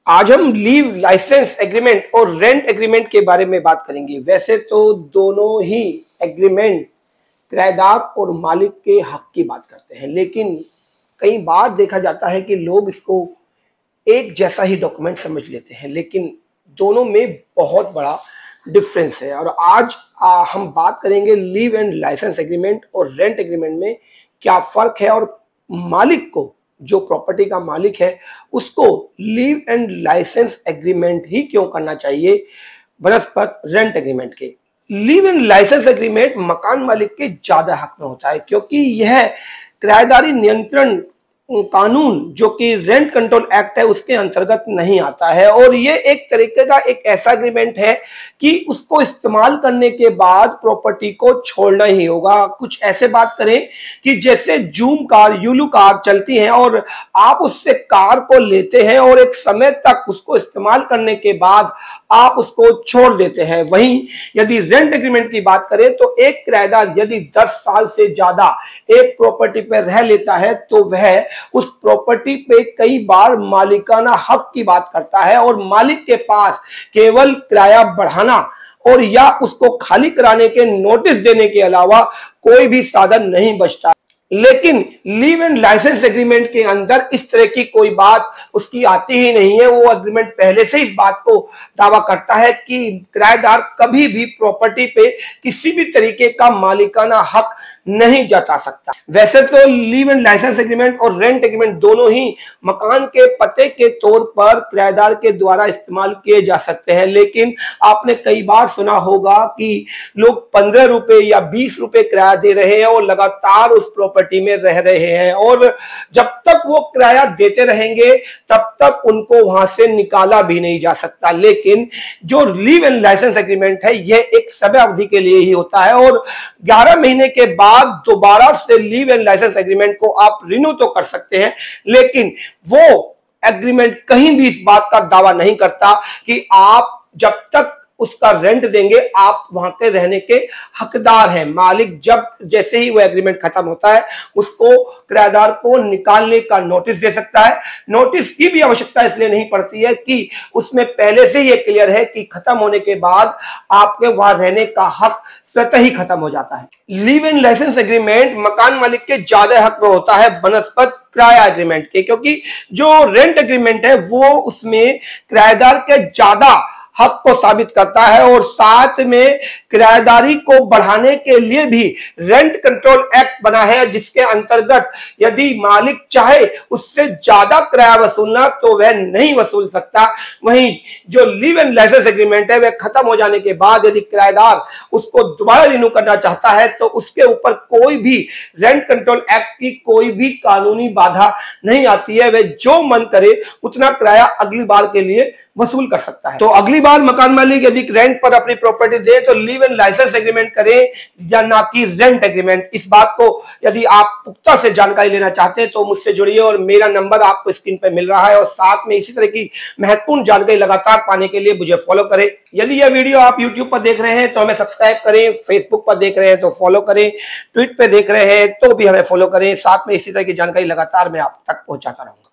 आज हम leave licence agreement और रेंट एग्रीमेंट के बारे में बात करेंगे। वैसे तो दोनों ही एग्रीमेंट किराएदार और मालिक के हक की बात करते हैं, लेकिन कई बार देखा जाता है कि लोग इसको एक जैसा ही डॉक्यूमेंट समझ लेते हैं, लेकिन दोनों में बहुत बड़ा डिफरेंस है। और आज हम बात करेंगे लीव एंड लाइसेंस एग्रीमेंट और रेंट एग्रीमेंट में क्या फर्क है और मालिक को, जो प्रॉपर्टी का मालिक है, उसको लीव एंड लाइसेंस एग्रीमेंट ही क्यों करना चाहिए बनस्पत रेंट एग्रीमेंट के। लीव एंड लाइसेंस एग्रीमेंट मकान मालिक के ज्यादा हक में होता है, क्योंकि यह किराएदारी नियंत्रण कानून जो कि रेंट कंट्रोल एक्ट है उसके अंतर्गत नहीं आता है। और ये एक तरीके का एक ऐसा एग्रीमेंट है कि उसको इस्तेमाल करने के बाद प्रॉपर्टी को छोड़ना ही होगा। कुछ ऐसे बात करें कि जैसे जूम कार, यूलू कार चलती हैं और आप उससे कार को लेते हैं और एक समय तक उसको इस्तेमाल करने के बाद आप उसको छोड़ देते हैं। वहीं यदि रेंट एग्रीमेंट की बात करें तो एक किराएदार यदि 10 साल से ज्यादा एक प्रॉपर्टी पर रह लेता है तो वह उस प्रॉपर्टी पे कई बार मालिकाना हक की बात करता है और मालिक के पास केवल किराया बढ़ाना और या उसको खाली कराने के नोटिस देने के अलावा कोई भी साधन नहीं बचता। लेकिन लीव एंड लाइसेंस एग्रीमेंट के अंदर इस तरह की कोई बात उसकी आती ही नहीं है। वो एग्रीमेंट पहले से इस बात को दावा करता है कि किराएदार कभी भी प्रॉपर्टी पे किसी भी तरीके का मालिकाना हक नहीं जता सकता। वैसे तो लीव एंड लाइसेंस एग्रीमेंट और रेंट एग्रीमेंट दोनों ही मकान के पते के तौर पर किराएदार के द्वारा इस्तेमाल किए जा सकते हैं, लेकिन आपने कई बार सुना होगा कि लोग 15 रुपए या 20 रुपए किराया दे रहे हैं और लगातार उस प्रॉपर्टी में रह रहे हैं, और जब तक वो किराया देते रहेंगे तब तक उनको वहां से निकाला भी नहीं जा सकता। लेकिन जो लीव एंड लाइसेंस एग्रीमेंट है यह एक समय अवधि के लिए ही होता है और 11 महीने के बाद दोबारा से लीव एंड लाइसेंस एग्रीमेंट को आप रिन्यू तो कर सकते हैं, लेकिन वो एग्रीमेंट कहीं भी इस बात का दावा नहीं करता कि आप जब तक उसका रेंट देंगे आप वहां के रहने के हकदार हैं। मालिक जब जैसे ही वो एग्रीमेंट खत्म होता है उसको किराएदार को निकालने का नोटिस दे सकता है। नोटिस की भी आवश्यकता इसलिए नहीं पड़ती है कि उसमें पहले से ही क्लियर है कि खत्म होने के बाद आपके वहां रहने का हक स्वतः ही खत्म हो जाता है। लीव एंड लाइसेंस एग्रीमेंट मकान मालिक के ज्यादा हक में होता है बनस्पत किराया एग्रीमेंट के, क्योंकि जो रेंट एग्रीमेंट है वो उसमें किराएदार के ज्यादा हक को साबित करता है और साथ में किराएदारी को बढ़ाने के लिए भी रेंट कंट्रोल एक्ट बना है, जिसके अंतर्गत यदि मालिक चाहे उससे ज्यादा किराया वसूलना तो वह नहीं वसूल सकता। वहीं जो लीव एंड लाइसेंस एग्रीमेंट है वह खत्म हो जाने के बाद यदि किराएदार उसको दोबारा रिन्यू करना चाहता है तो उसके ऊपर कोई भी रेंट कंट्रोल एक्ट की कोई भी कानूनी बाधा नहीं आती है। वह जो मन करे उतना किराया अगली बार के लिए वसूल कर सकता है। तो अगली बार मकान मालिक यदि रेंट पर अपनी प्रॉपर्टी दे तो लीव एंड लाइसेंस एग्रीमेंट करें या ना कि रेंट एग्रीमेंट। इस बात को यदि आप पुख्ता से जानकारी लेना चाहते हैं तो मुझसे जुड़िए और मेरा नंबर आपको स्क्रीन पर मिल रहा है, और साथ में इसी तरह की महत्वपूर्ण जानकारी लगातार पाने के लिए मुझे फॉलो करें। यदि यह वीडियो आप यूट्यूब पर देख रहे हैं तो हमें सब्सक्राइब करें, फेसबुक पर देख रहे हैं तो फॉलो करें, ट्वीट पे देख रहे हैं तो भी हमें फॉलो करें। साथ में इसी तरह की जानकारी लगातार मैं आप तक पहुंचाता रहूंगा।